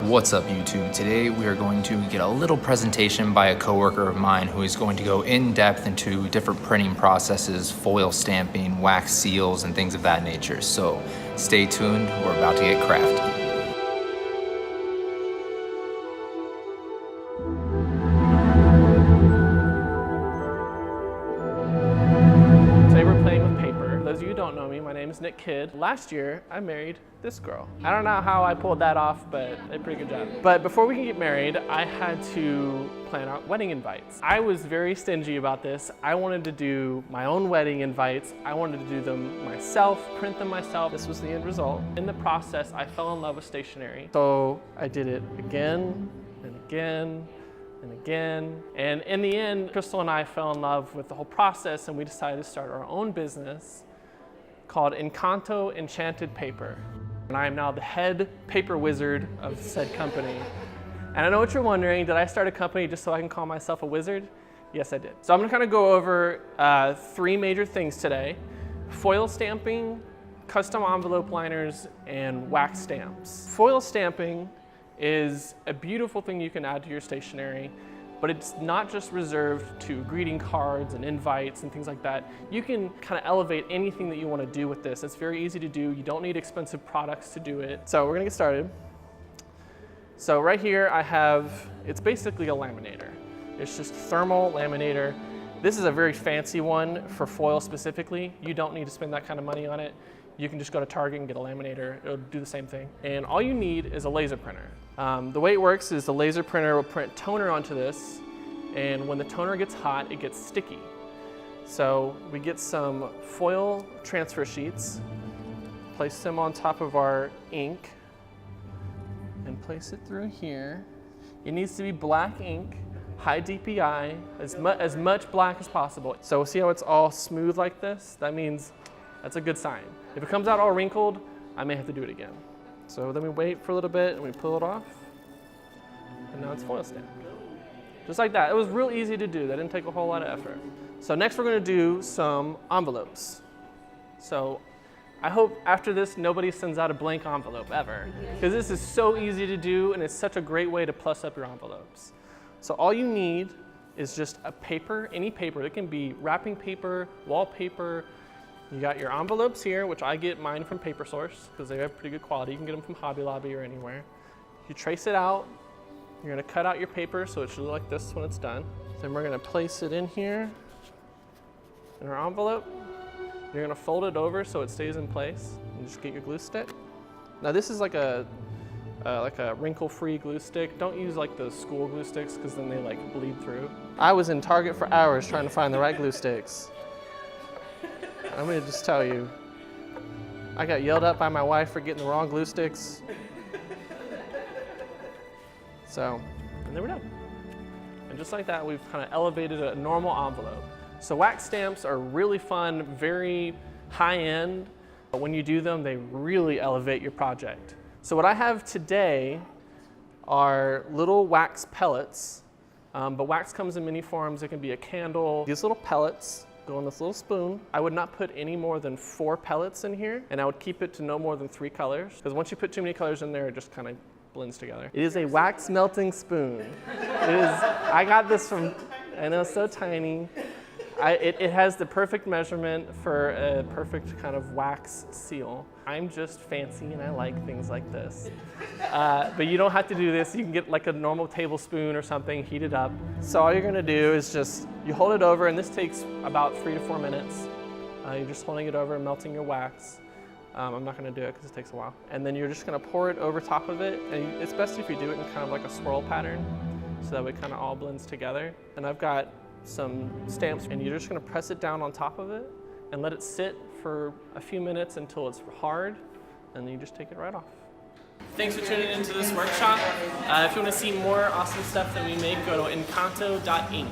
What's up YouTube? Today we are going to get a little presentation by a coworker of mine who is going to go in depth into different printing processes, foil stamping, wax seals, and things of that nature. So stay tuned, we're about to get crafty. Today we're playing with paper. For those of you who don't know me, my name is Nick Kidd. Last year, I married this girl. I don't know how I pulled that off, but I did a pretty good job. But before we can get married, I had to plan out wedding invites. I was very stingy about this. I wanted to do my own wedding invites. I wanted to do them myself, print them myself. This was the end result. In the process, I fell in love with stationery. So I did it again and again and again. And in the end, Crystal and I fell in love with the whole process, and we decided to start our own business called Encanto Enchanted Paper. And I am now the head paper wizard of said company. And I know what you're wondering, did I start a company just so I can call myself a wizard? Yes, I did. So I'm gonna kind of go over three major things today: foil stamping, custom envelope liners, and wax stamps. Foil stamping is a beautiful thing you can add to your stationery, but it's not just reserved to greeting cards and invites and things like that. You can kind of elevate anything that you want to do with this. It's very easy to do. You don't need expensive products to do it. So we're gonna get started. So right here I have, it's basically a laminator. It's just thermal laminator. This is a very fancy one for foil specifically. You don't need to spend that kind of money on it. You can just go to Target and get a laminator. It'll do the same thing. And all you need is a laser printer. The way it works is the laser printer will print toner onto this, and when the toner gets hot, it gets sticky. So we get some foil transfer sheets, place them on top of our ink, and place it through here. It needs to be black ink, high DPI, as much black as possible. So see how it's all smooth like this? That means that's a good sign. If it comes out all wrinkled, I may have to do it again. So then we wait for a little bit and we pull it off, and now it's foil stamped. Just like that. It was real easy to do. That didn't take a whole lot of effort. So next we're gonna do some envelopes. So I hope after this nobody sends out a blank envelope ever, because this is so easy to do and it's such a great way to plus up your envelopes. So all you need is just a paper, any paper. It can be wrapping paper, wallpaper. You got your envelopes here, which I get mine from Paper Source because they have pretty good quality. You can get them from Hobby Lobby or anywhere. You trace it out. You're gonna cut out your paper so it should look like this when it's done. Then we're gonna place it in here in our envelope. You're gonna fold it over so it stays in place. And just get your glue stick. Now this is like a wrinkle-free glue stick. Don't use like those school glue sticks because then they like bleed through. I was in Target for hours trying to find the right glue sticks. I'm gonna just tell you, I got yelled at by my wife for getting the wrong glue sticks. So, and then we're done. And just like that, we've kind of elevated a normal envelope. So wax stamps are really fun, very high end. But when you do them, they really elevate your project. So what I have today are little wax pellets, but wax comes in many forms. It can be a candle. These little pellets go in this little spoon. I would not put any more than 4 pellets in here, and I would keep it to no more than 3 colors, because once you put too many colors in there, it just kind of blends together. It is a wax melting spoon. It is, I got this from, I know, it's so tiny. It has the perfect measurement for a perfect kind of wax seal. I'm just fancy and I like things like this. But you don't have to do this. You can get like a normal tablespoon or something, heat it up. So all you're gonna do is just, you hold it over, and this takes about 3 to 4 minutes. You're just holding it over and melting your wax. I'm not gonna do it because it takes a while. And then you're just gonna pour it over top of it. And it's best if you do it in kind of like a swirl pattern, so that way it kind of all blends together. And I've got some stamps, and you're just gonna press it down on top of it and let it sit for a few minutes until it's hard, and then you just take it right off. Thanks for tuning into this workshop. If you wanna see more awesome stuff that we make, go to encanto.ink.